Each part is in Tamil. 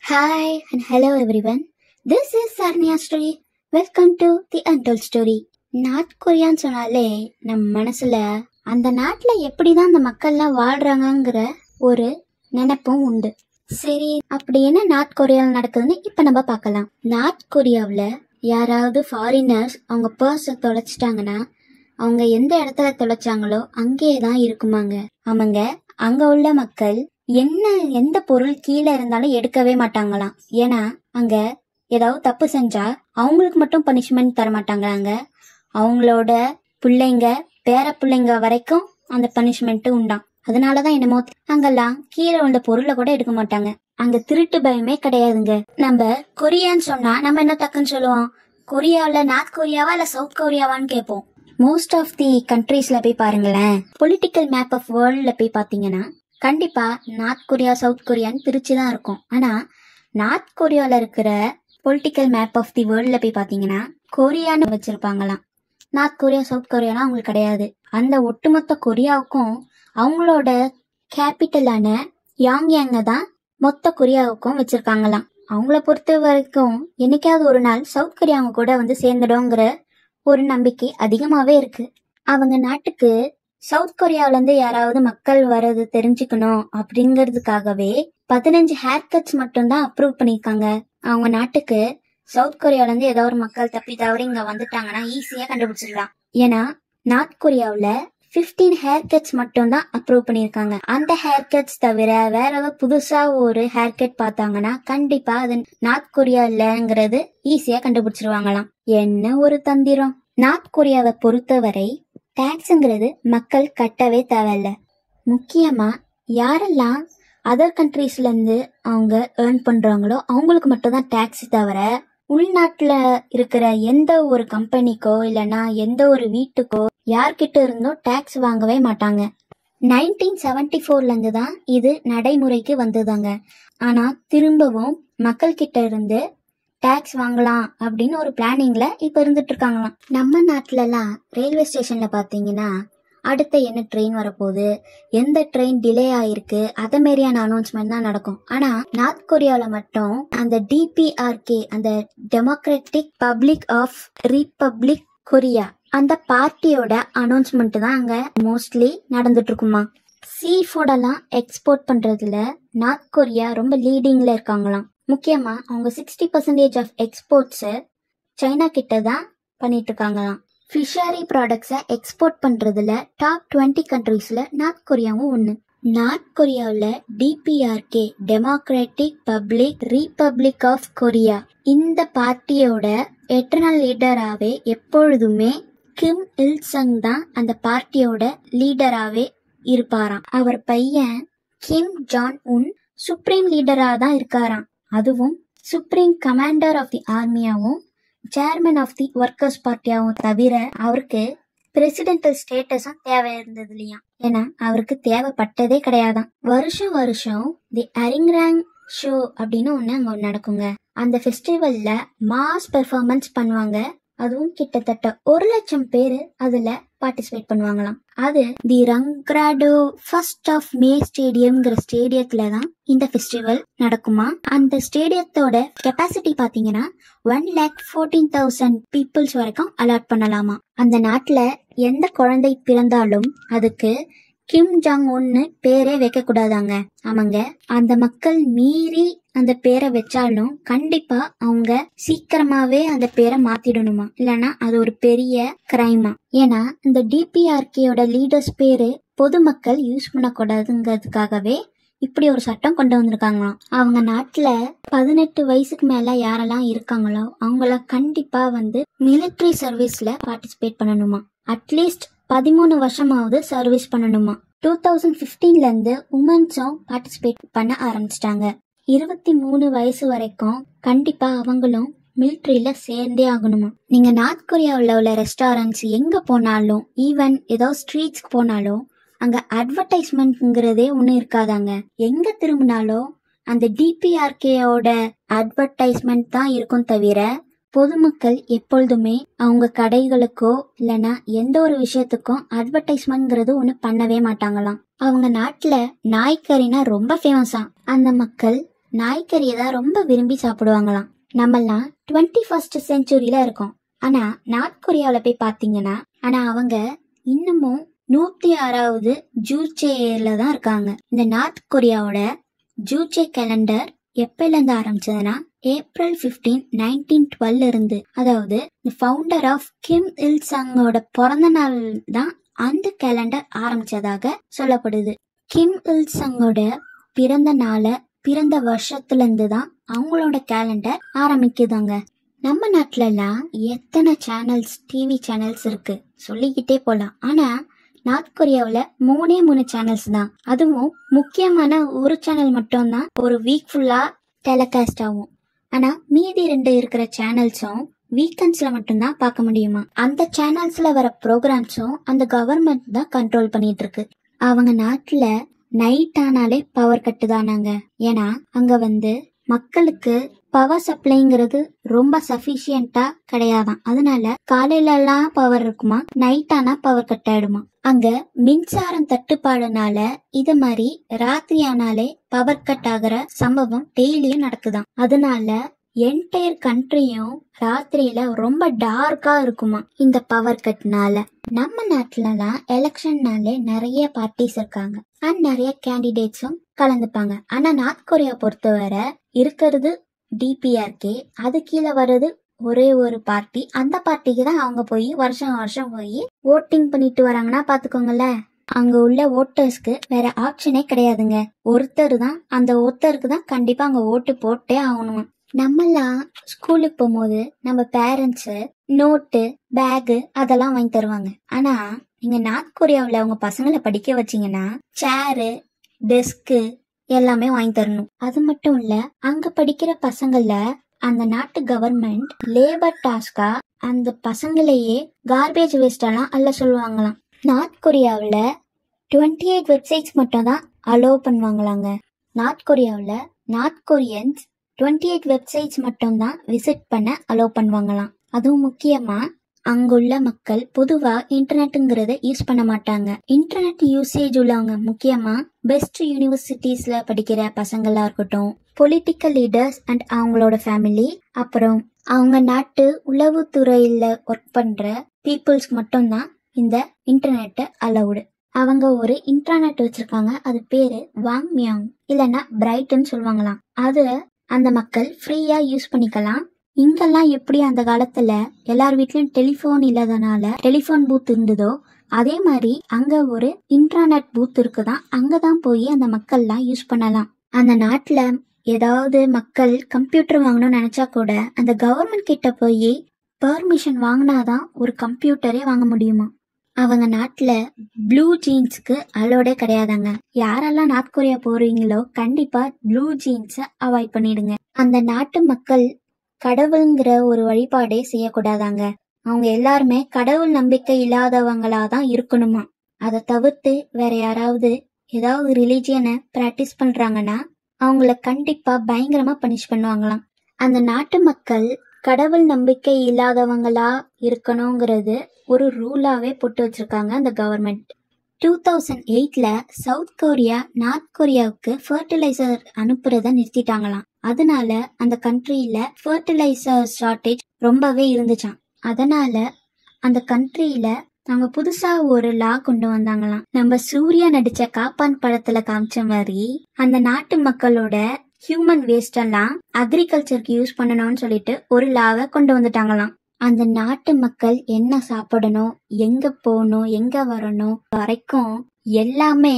Hi and hello everyone. This is Sarnia story. Welcome to the Untold story. North கொரியான்னு சொன்னாலே நம்ம மனசுல அந்த நாட்டுல எப்படிதான் அந்த மக்கள்லாம் வாழ்றாங்கங்கிற ஒரு நினைப்பும் உண்டு. சரி, அப்படி என்ன நார்த் கொரியாவில் நடக்குதுன்னு இப்ப நம்ம பார்க்கலாம். நார்த் கொரியாவில் யாராவது ஃபாரினர்ஸ் அவங்க பர்ஸை தொலைச்சிட்டாங்கன்னா அவங்க எந்த இடத்துல தொலைச்சாங்களோ அங்கேயே தான் இருக்குமாங்க. அவங்க அங்க உள்ள மக்கள் எந்த பொருள் கீழே இருந்தாலும் எடுக்கவே மாட்டாங்களாம். ஏன்னா அங்க ஏதாவது தப்பு செஞ்சா அவங்களுக்கு மட்டும் பனிஷ்மெண்ட் தர மாட்டாங்களாங்க. அவங்களோட பிள்ளைங்க பேர பிள்ளைங்க வரைக்கும் அந்த பனிஷ்மெண்ட் உண்டாம். அதனாலதான் என்னமோ அங்கெல்லாம் கீழே உள்ள பொருளை கூட எடுக்க மாட்டாங்க. அங்க திருட்டு பயமே கிடையாதுங்க. நம்ம கொரியான்னு சொன்னா நம்ம என்ன டக்குன்னு சொல்லுவோம், கொரியாவில நார்த் கொரியாவா இல்ல சவுத் கொரியாவான்னு கேட்போம். மோஸ்ட் ஆஃப் தி கண்ட்ரீஸ்ல போய் பாருங்களேன், பொலிட்டிக்கல் மேப் ஆஃப் வேர்ல்ட்ல போய் பாத்தீங்கன்னா கண்டிப்பா நார்த் கொரியா சவுத் கொரியான்னு பிரிச்சுதான் இருக்கும். ஆனா நார்த் கொரியால இருக்கிற பொலிட்டிக்கல் மேப் ஆஃப் தி வேர்ல்ட்ல போய் பாத்தீங்கன்னா கொரியான்னு வச்சிருப்பாங்களாம். நார்த் கொரியா சவுத் கொரியாலாம் அவங்களுக்கு கிடையாது. அந்த ஒட்டுமொத்த கொரியாவுக்கும் அவங்களோட கேபிட்டலான யாங்யாங்க தான் மொத்த கொரியாவுக்கும் வச்சிருக்காங்களாம். அவங்கள பொறுத்த வரைக்கும் என்னைக்காவது ஒரு நாள் சவுத் கொரியாவங்க கூட வந்து சேர்ந்துடுங்கிற ஒரு நம்பிக்கை அதிகமாவே இருக்கு. அவங்க நாட்டுக்கு சவுத் கொரியாவில இருந்து யாராவது மக்கள் வர்றது தெரிஞ்சுக்கணும் அப்படிங்கறதுக்காகவே 15 ஹேர் கட்ஸ் மட்டும் தான் அப்ரூவ் பண்ணிருக்காங்க. அவங்க நாட்டுக்கு சவுத் கொரியால இருந்து ஏதோ ஒரு மக்கள் தப்பி தவறி இங்க வந்துட்டாங்கன்னா ஈஸியா கண்டுபிடிச்சிடலாம். ஏன்னா நார்த் கொரியாவில 15 ஹேர் கட்ஸ் மட்டும் தான் அப்ரூவ் பண்ணிருக்காங்க. அந்த ஹேர் கட்ஸ் தவிர வேற ஏதாவது புதுசா ஒரு ஹேர் கட் பார்த்தாங்கன்னா கண்டிப்பா அது நார்த் கொரியா இல்லங்கிறது ஈஸியா கண்டுபிடிச்சிருவாங்களாம். என்ன ஒரு தந்திரம்! நார்த் கொரியாவை பொறுத்தவரை டாக்ஸ்ங்கிறது மக்கள் கட்டவே தேவையில்ல. முக்கியமா யாரெல்லாம் அதர் கண்ட்ரீஸ்ல இருந்து அவங்க ஏர்ன் பண்றாங்களோ அவங்களுக்கு மட்டும் தான் டாக்ஸ் தவிர உள்நாட்டுல இருக்கிற எந்த ஒரு கம்பெனிக்கோ இல்லைன்னா எந்த ஒரு வீட்டுக்கோ யார்கிட்ட இருந்தோ டாக்ஸ் வாங்கவே மாட்டாங்க. 1974ல இருந்து தான் இது நடைமுறைக்கு வந்ததாங்க. ஆனா திரும்பவும் மக்கள் கிட்ட இருந்து டாக்ஸ் வாங்கலாம் அப்படின்னு ஒரு பிளானிங்ல இப்ப இருந்துட்டு இருக்காங்களாம். நம்ம நாட்டுல எல்லாம் ரயில்வே ஸ்டேஷன்ல பாத்தீங்கன்னா அடுத்த என்ன ட்ரெயின் வரப்போகுது, எந்த ட்ரெயின் டிலே ஆயிருக்கு, அத மாதிரியான அனௌன்ஸ்மெண்ட் தான் நடக்கும். ஆனா நார்த் கொரியாவில மட்டும் அந்த DPRK, அந்த democratic public of republic Korea, அந்த பார்ட்டியோட அனௌன்ஸ்மெண்ட் தான் அங்க மோஸ்ட்லி நடந்துட்டு இருக்குமா. சீ ஃபுட் எல்லாம் எக்ஸ்போர்ட் பண்றதுல நார்த் கொரியா ரொம்ப லீடிங்ல இருக்காங்களாம். முக்கியமா அவங்க 60% ஆஃப் எக்ஸ்போர்ட்ஸ் சைனா கிட்ட தான் பண்ணிட்டு இருக்காங்களாம். ஃபிஷரி ப்ராடக்ட்ஸை எக்ஸ்போர்ட் பண்றதுல டாப் 20 கண்ட்ரீஸ்ல நார்த் கொரியாவும் ஒண்ணு. நார்த் கொரியாவில் DPRK, democratic public republic of Korea, இந்த பார்ட்டியோட எட்டர்னல் லீடராகவே எப்பொழுதுமே கிம் இல் சங் தான் அந்த பார்ட்டியோட லீடராகவே இருப்பாராம். அவர் பையன் கிம் ஜான் உன் சுப்ரீம் லீடரா தான் இருக்காராம். அதுவும் சுப்ரீம் கமாண்டர் ஆஃப் தி ஆர்மியாவும் சேர்மன் ஆஃப் தி ஒர்க்கர்ஸ் பார்ட்டியாவும் தவிர அவருக்கு பிரசிடென்டல் ஸ்டேட்டஸும் தேவை இருந்தது இல்லையா. ஏன்னா அவருக்கு தேவைப்பட்டதே கிடையாதான். வருஷம் வருஷம் தி அரிங்ராங் ஷோ அப்படின்னு ஒண்ணு அங்க நடக்குங்க. அந்த ஃபெஸ்டிவல்ல மாஸ் பெர்ஃபார்மன்ஸ் பண்ணுவாங்க. அதுவும் கிட்டத்தட்ட 1 லட்சம் பேரு அதுல பார்ட்டிசிபேட் பண்ணுவாங்களாம். அது தி ரங்க்ராடோ ஃபர்ஸ்ட் ஆஃப் மே ஸ்டேடியம்ங்கிற ஸ்டேடியத்துல தான் இந்த ஃபெஸ்டிவல் நடக்குமா. அந்த ஸ்டேடியத்தோட கெப்பாசிட்டி பாத்தீங்கன்னா 1,14,000 பீப்புள்ஸ் வரைக்கும் அலாட் பண்ணலாமா. அந்த நாட்டுல எந்த குழந்தை பிறந்தாலும் அதுக்கு கிம் ஜாங் உன்னு பேரே வைக்க கூடாதாங்க. அவங்க அந்த மக்கள் மீறி அந்த பேரை வச்சாலும் கண்டிப்பா அவங்க சீக்கிரமாவே அந்த பேரை மாத்திடணுமா, இல்லைன்னா அது ஒரு பெரிய கிரைமா. ஏன்னா இந்த DPRKயோட லீடர்ஸ் பேரு பொதுமக்கள் யூஸ் பண்ணக்கூடாதுங்கிறதுக்காகவே இப்படி ஒரு சட்டம் கொண்டு வந்திருக்காங்களாம். அவங்க நாட்டுல 18 வயசுக்கு மேல யாரெல்லாம் இருக்காங்களோ அவங்கள கண்டிப்பா வந்து மிலிட்டரி சர்வீஸ்ல பார்ட்டிசிபேட் பண்ணணுமா. அட்லீஸ்ட் 13 வருஷமாவது சர்வீஸ் பண்ணணுமா. 2015ல இருந்து உமன்ஸும் பார்ட்டிசிபேட் பண்ண ஆரம்பிச்சிட்டாங்க. 23 வயசு வரைக்கும் கண்டிப்பா அவங்களும் மிலிட்ரியில சேர்ந்தே ஆகணுமா. நீங்க நார்த் கொரியாவில் உள்ள ரெஸ்டாரண்ட்ஸ் எங்க போனாலும், ஈவன் ஏதோ ஸ்ட்ரீட்ஸ்க்கு போனாலும் அங்க அட்வர்டைஸ்மெண்ட்ங்கிறதே ஒண்ணு இருக்காதாங்க. எங்க திரும்பினாலும் அந்த DPRKயோட அட்வர்டைஸ்மெண்ட் தான் இருக்கும் தவிர பொதுமக்கள் எப்பொழுதுமே அவங்க கடைகளுக்கோ இல்லைன்னா எந்த ஒரு விஷயத்துக்கும் அட்வர்டைஸ்மெண்ட்ங்கிறது ஒண்ணு பண்ணவே மாட்டாங்களாம். அவங்க நாட்டுல நாய்க்கறினா ரொம்ப ஃபேமஸா. அந்த மக்கள் நாய்க்கறியை தான் ரொம்ப விரும்பி சாப்பிடுவாங்களாம். நம்மெல்லாம் 21st செஞ்சுரியில இருக்கோம். ஆனா நார்த் கொரியாவில போய் பாத்தீங்கன்னா அவங்க இன்னமும் 106வது ஜூச்சேல தான் இருக்காங்க. இந்த நார்த் கொரியாவோட ஜூச்சே கேலண்டர் எப்பல இருந்து ஆரம்பிச்சதுன்னா ஏப்ரல் 15, 1912 இருந்து. அதாவது ஃபவுண்டர் ஆஃப் கிம் இல் சங்கோட பிறந்த நாள் தான் அந்த கேலண்டர் ஆரம்பிச்சதாக சொல்லப்படுது. கிம் இல் சங்கோட பிறந்த நாள பிறந்த வருஷத்துல இருந்து தான் அவங்களோட கேலண்டர் ஆரம்பிக்குதாங்க. நம்ம நாட்டுல எல்லாம் எத்தனை சேனல்ஸ், டிவி சேனல்ஸ் இருக்கு சொல்லிக்கிட்டே போலாம். ஆனா நார்த் கொரியாவில 3 சேனல்ஸ் தான். அதுவும் முக்கியமான ஒரு சேனல் மட்டும் தான் ஒரு வீக் ஃபுல்லா டெலிகாஸ்ட் ஆகும். ஆனா மீதி 2 இருக்கிற சேனல்ஸும் வீக்கெண்ட்ஸ்ல மட்டும்தான் பார்க்க முடியுமா. அந்த சேனல்ஸ்ல வர ப்ரோக்ராம்ஸும் அந்த கவர்மெண்ட் தான் கண்ட்ரோல் பண்ணிட்டு இருக்கு. அவங்க நாட்டுல நைட் ஆனாலே பவர் கட்டு தானாங்க. ஏன்னா அங்க மக்களுக்கு பவர் சப்ளைங்கிறது ரொம்ப சஃபிஷியண்டா கிடையாதான். அதனால காலையில எல்லாம் பவர் இருக்குமா, நைட் ஆனா பவர் கட் ஆயிடுமா. அங்க மின்சாரம் தட்டுப்பாடுனால இது மாதிரி ராத்திரி ஆனாலே பவர் கட் ஆகிற சம்பவம் டெய்லியும் நடக்குதாம். அதனால என்டையர் கண்ட்ரியும் ராத்திரியில ரொம்ப டார்க்கா இருக்குமா இந்த பவர் கட்னால. நம்ம நாட்டுலலாம் எலெக்ஷன்னாலே நிறைய பார்ட்டிஸ் இருக்காங்க அண்ட் நிறைய கேண்டிடேட்ஸும் கலந்துப்பாங்க. ஆனா நார்த் கொரியா பொறுத்தவரை இருக்கிறது டிபிஆர்கே, அது கீழே வர்றது ஒரே ஒரு பார்ட்டி. அந்த பார்ட்டிக்கு தான் அவங்க போய் வருஷம் வருஷம் போய் ஓட்டிங் பண்ணிட்டு வராங்கன்னா பாத்துக்கோங்களேன். அங்க உள்ள ஓட்டர்ஸ்க்கு வேற ஆப்ஷனே கிடையாதுங்க. ஒருத்தர் தான், அந்த ஒருத்தருக்கு தான் கண்டிப்பா அங்க ஓட்டு போட்டே ஆகணும். நம்மெல்லாம் ஸ்கூலுக்கு போகும்போது நம்ம பேரண்ட்ஸ் நோட்டு, பேகு அதெல்லாம் வாங்கி தருவாங்க. ஆனா நீங்க நார்த் கொரியாவில் அவங்க பசங்களை படிக்க வச்சீங்கன்னா சேரு, டெஸ்க்கு எல்லாமே வாங்கி தரணும். அது மட்டும் இல்ல, அங்க படிக்கிற பசங்கள அந்த நாட்டு கவர்மெண்ட் லேபர் டாஸ்கா அந்த பசங்களையே கார்பேஜ் வேஸ்ட் எல்லாம் அல்ல சொல்லுவாங்களாம். நார்த் கொரியாவில் 28 வெப்சைட்ஸ் மட்டும் தான் அலோவ் பண்ணுவாங்களாங்க. நார்த் கொரியாவில் நார்த் கொரியன்ஸ் 28 வெப்சைட்ஸ் மட்டும் தான் விசிட் பண்ண அலோவ் பண்ணுவாங்களாம். அதுவும் முக்கியமா அங்குள்ள மக்கள் பொதுவா இன்டர்நெட்டுங்கிறத யூஸ் பண்ண மாட்டாங்க. இன்டர்நெட் யூசேஜ் உள்ளவங்க முக்கியமா பெஸ்ட் யூனிவர்சிட்டிஸ்ல படிக்கிற பசங்களா இருக்கட்டும், பொலிட்டிக்கல் லீடர்ஸ் அண்ட் அவங்களோட ஃபேமிலி, அப்புறம் அவங்க நாட்டு உளவுத்துறையில ஒர்க் பண்ற பீப்புள்ஸ்க்கு மட்டும்தான் இந்த இன்டர்நெட் அலவுடு. அவங்க ஒரு இன்டர்நெட் வச்சிருக்காங்க, அது பேரு வாங் மியாங் இல்லைன்னா பிரைட்னு சொல்லுவாங்களாம். அது அந்த மக்கள் ஃப்ரீயா யூஸ் பண்ணிக்கலாம். இங்கெல்லாம் எப்படி அந்த காலத்துல எல்லார் வீட்லயும் டெலிபோன் இல்லாதனால டெலிபோன் பூத் இருந்ததோ அதே மாதிரி அங்க ஒரு இன்டர்நெட் பூத் இருக்குதான். அங்கதான் போய் அந்த மக்கள்லாம் யூஸ் பண்ணலாம். அந்த நாட்டுல ஏதாவது மக்கள் கம்ப்யூட்டர் வாங்கணும்னு நினைச்சா கூட அந்த கவர்மெண்ட் கிட்ட போய் பெர்மிஷன் வாங்கினாதான் ஒரு கம்ப்யூட்டரே வாங்க முடியுமா. அவங்க நாட்டுல ப்ளூ ஜீன்ஸ்க்கு அலோடே கிடையாதாங்க. யாரெல்லாம் நார்த் கொரியா போறீங்களோ கண்டிப்பா ப்ளூ ஜீன்ஸை அவாய்ட் பண்ணிடுங்க. அந்த நாட்டு மக்கள் கடவுளுங்கிற ஒரு வழிபாடே செய்யக்கூடாதாங்க. அவங்க எல்லாருமே கடவுள் நம்பிக்கை இல்லாதவங்களாதான் இருக்கணுமா. அதை தவிர்த்து வேற யாராவது ஏதாவது ரிலீஜியனை பிராக்டிஸ் பண்றாங்கன்னா அவங்கள கண்டிப்பா பயங்கரமா பனிஷ் பண்ணுவாங்களாம். அந்த நாட்டு மக்கள் கடவுள் நம்பிக்கை இல்லாதவங்களா இருக்கணுங்கிறது ஒரு ரூலாவே போட்டு வச்சிருக்காங்க அந்த கவர்மெண்ட். 2008ல சவுத் கொரியா நார்த் கொரியாவுக்கு ஃபர்டிலைசர் அனுப்புறத நிறுத்திட்டாங்களாம். அதனால அந்த கண்ட்ரியில ஃபர்டிலைசர் ஷார்டேஜ் ரொம்பவே இருந்துச்சாம். அதனால அந்த கண்ட்ரியில அவங்க புதுசா ஒரு லா கொண்டு வந்தாங்களாம். நம்ம சூர்யா நடிச்ச காப்பான் படத்துல காமிச்ச மாதிரி அந்த நாட்டு மக்களோட ஹியூமன் வேஸ்ட் எல்லாம் அக்ரிகல்ச்சருக்கு யூஸ் பண்ணணும்னு சொல்லிட்டு ஒரு லாவை கொண்டு வந்துட்டாங்களாம். அந்த நாட்டு மக்கள் என்ன சாப்பிடணும், எங்க போகணும், எங்க வரணும் வரைக்கும் எல்லாமே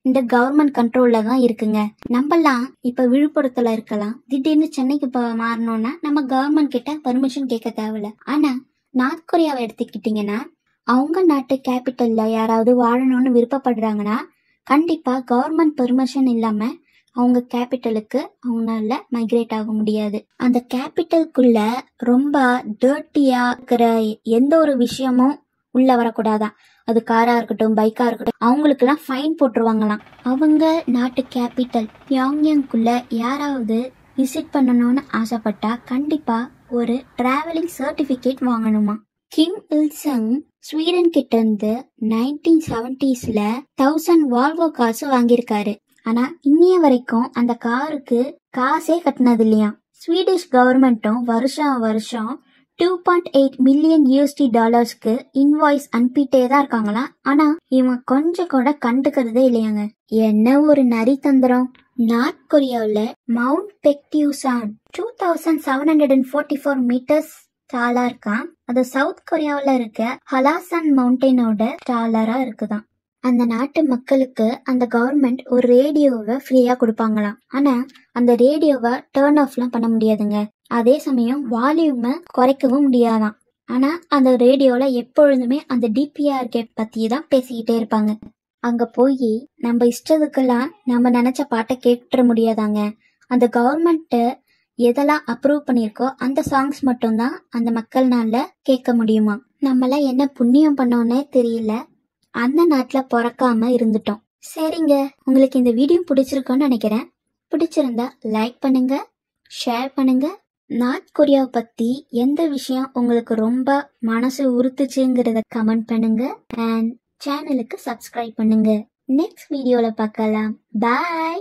இந்த கவர்மெண்ட் கண்ட்ரோல்ல தான் இருக்குங்க. நம்மலாம் இப்ப விழுப்புரத்துல இருக்கலாம், திடீர்னு சென்னைக்கு மாறணும்னா நம்ம கவர்மெண்ட் கிட்ட பர்மிஷன் கேட்க தேவையில்ல. ஆனா நார்த் கொரியாவை எடுத்துக்கிட்டீங்கன்னா அவங்க நாட்டு கேபிட்டல்ல யாராவது வாழணும்னு விருப்பப்படுறாங்கன்னா கண்டிப்பா கவர்மெண்ட் பெர்மிஷன் இல்லாம அவங்க கேபிட்டலுக்கு அவங்களால மைக்ரேட் ஆக முடியாது. அந்த கேபிட்டலுக்குள்ள ரொம்ப டர்ட்டியா இருக்கிற எந்த ஒரு விஷயமும் உள்ள வரக்கூடாதான். அது காரா இருக்கட்டும், பைக்கா இருக்கட்டும், அவங்களுக்கு எல்லாம் ஃபைன் போட்டுருவாங்களாம். அவங்க நாட்டு கேபிட்டல் பியாங்யாங்குள்ள யாராவது விசிட் பண்ணணும்னு ஆசைப்பட்டா கண்டிப்பா ஒரு டிராவலிங் சர்டிபிகேட் வாங்கணுமா. கிம் இல் சங் ஸ்வீடன் கிட்ட இருந்து 1970ஸ்ல 1000 வால்வோ கார்ஸ் வாங்கியிருக்காரு. ஆனா இன்னைய வரைக்கும் அந்த காருக்கு காசே கட்டினது இல்லையா. ஸ்வீடிஷ் கவர்மெண்ட்டும் வருஷம் 2.8 மில்லியன் USD இன்வாய்ஸ் அனுப்பிட்டே தான் இருக்காங்களா. ஆனா இவங்க கொஞ்சம் கூட கண்டுக்கிறதே இல்லையாங்க. என்ன ஒரு நரி தந்திரம். நார்த் கொரியாவில் மவுண்ட் பெக்டியூசான் 2744 மீட்டர்ஸ் டாலா இருக்கான். அது சவுத் கொரியாவில் இருக்க ஹலாசான் மவுண்டனோட டாலரா இருக்குதான். அந்த நாட்டு மக்களுக்கு அந்த கவர்மெண்ட் ஒரு ரேடியோவை ஃப்ரீயா கொடுப்பாங்களாம். ஆனா அந்த ரேடியோவை டர்ன் ஆஃப்லாம் பண்ண முடியாதுங்க. அதே சமயம் வால்யூமை குறைக்கவும் முடியாதான். ஆனா அந்த ரேடியோல எப்பொழுதுமே அந்த DPRK பத்தி தான் பேசிக்கிட்டே இருப்பாங்க. அங்க போய் நம்ம இஷ்டத்துக்கெல்லாம் நம்ம நினைச்ச பாட்டை கேட்டுற முடியாதாங்க. அந்த கவர்மெண்ட் எதெல்லாம் அப்ரூவ் பண்ணிருக்கோ அந்த சாங்ஸ் மட்டும்தான் அந்த மக்கள்னால கேட்க முடியுமா. நம்மளாம் என்ன புண்ணியம் பண்ணோன்னே தெரியல, அந்த நாட்டில் பிறக்காம இருந்துட்டோம். சரிங்க, உங்களுக்கு இந்த வீடியோ பிடிச்சிருக்குன்னு நினைக்கிறேன். பிடிச்சிருந்தா லைக் பண்ணுங்க, ஷேர் பண்ணுங்க. நார்த் கொரியாவை பத்தி எந்த விஷயம் உங்களுக்கு ரொம்ப மனசு உறுத்துச்சுங்கிறத கமெண்ட் பண்ணுங்க. அண்ட் சேனலுக்கு சப்ஸ்கிரைப் பண்ணுங்க. நெக்ஸ்ட் வீடியோல பார்க்கலாம். பாய்.